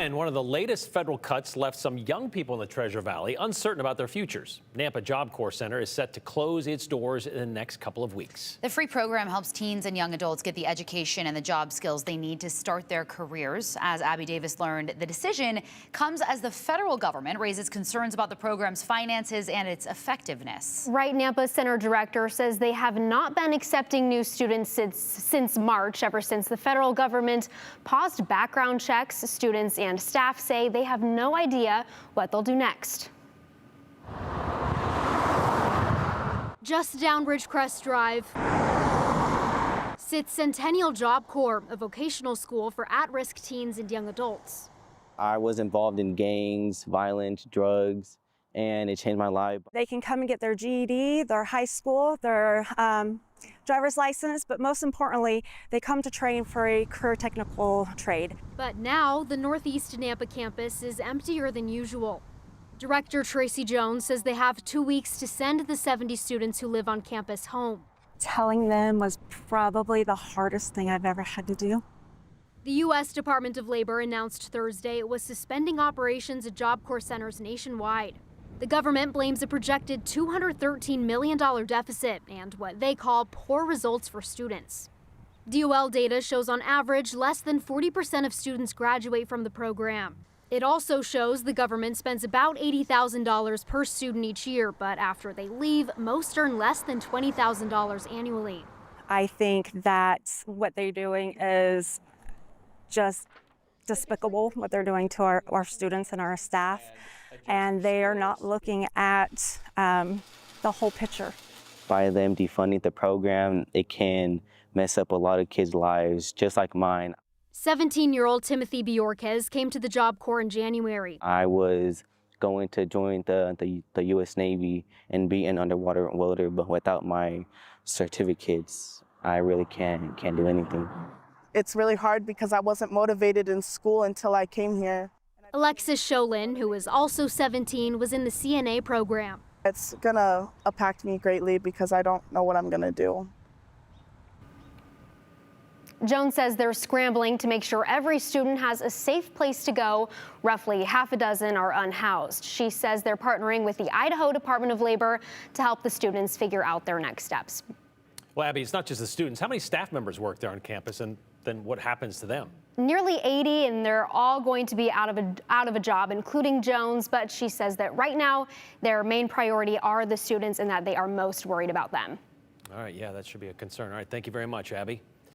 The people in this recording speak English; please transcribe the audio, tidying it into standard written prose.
And one of the latest federal cuts left some young people in the Treasure Valley uncertain about their futures. Nampa Job Corps Center is set to close its doors in the next couple of weeks. The free program helps teens and young adults get the education and the job skills they need to start their careers. As Abby Davis learned, the decision comes as the federal government raises concerns about the program's finances and its effectiveness. Right, Nampa Center director says they have not been accepting new students since March, ever since the federal government paused background checks. Students and staff say they have no idea what they'll do next. Just down Ridgecrest Drive sits Centennial Job Corps, a vocational school for at-risk teens and young adults. I was involved in gangs, violence, drugs, and it changed my life. They can come and get their GED, their high school, their driver's license, but most importantly, they come to train for a career technical trade. But now the Northeast Nampa campus is emptier than usual. Director Tracy Jones says they have 2 weeks to send the 70 students who live on campus home. Telling them was probably the hardest thing I've ever had to do. The U.S. Department of Labor announced Thursday it was suspending operations at Job Corps centers nationwide. The government blames a projected $213 million deficit and what they call poor results for students. DOL data shows on average less than 40% of students graduate from the program. It also shows the government spends about $80,000 per student each year, but after they leave, most earn less than $20,000 annually. I think that what they're doing is just despicable, what they're doing to our students and our staff. And they are not looking at the whole picture. By them defunding the program, it can mess up a lot of kids' lives, just like mine. 17-year-old Timothy Bjorquez came to the Job Corps in January. I was going to join the U.S. Navy and be an underwater welder, but without my certificates, I really can't do anything. It's really hard because I wasn't motivated in school until I came here. Alexis Sholin, who is also 17, was in the CNA program. It's gonna impact me greatly because I don't know what I'm gonna do. Jones says they're scrambling to make sure every student has a safe place to go. Roughly half a dozen are unhoused. She says they're partnering with the Idaho Department of Labor to help the students figure out their next steps. Well, Abby, it's not just the students. How many staff members work there on campus, and then what happens to them? Nearly 80, and they're all going to be out of a job, including Jones. But she says that right now their main priority are the students and that they are most worried about them. All right, yeah, that should be a concern. All right, thank you very much, Abby.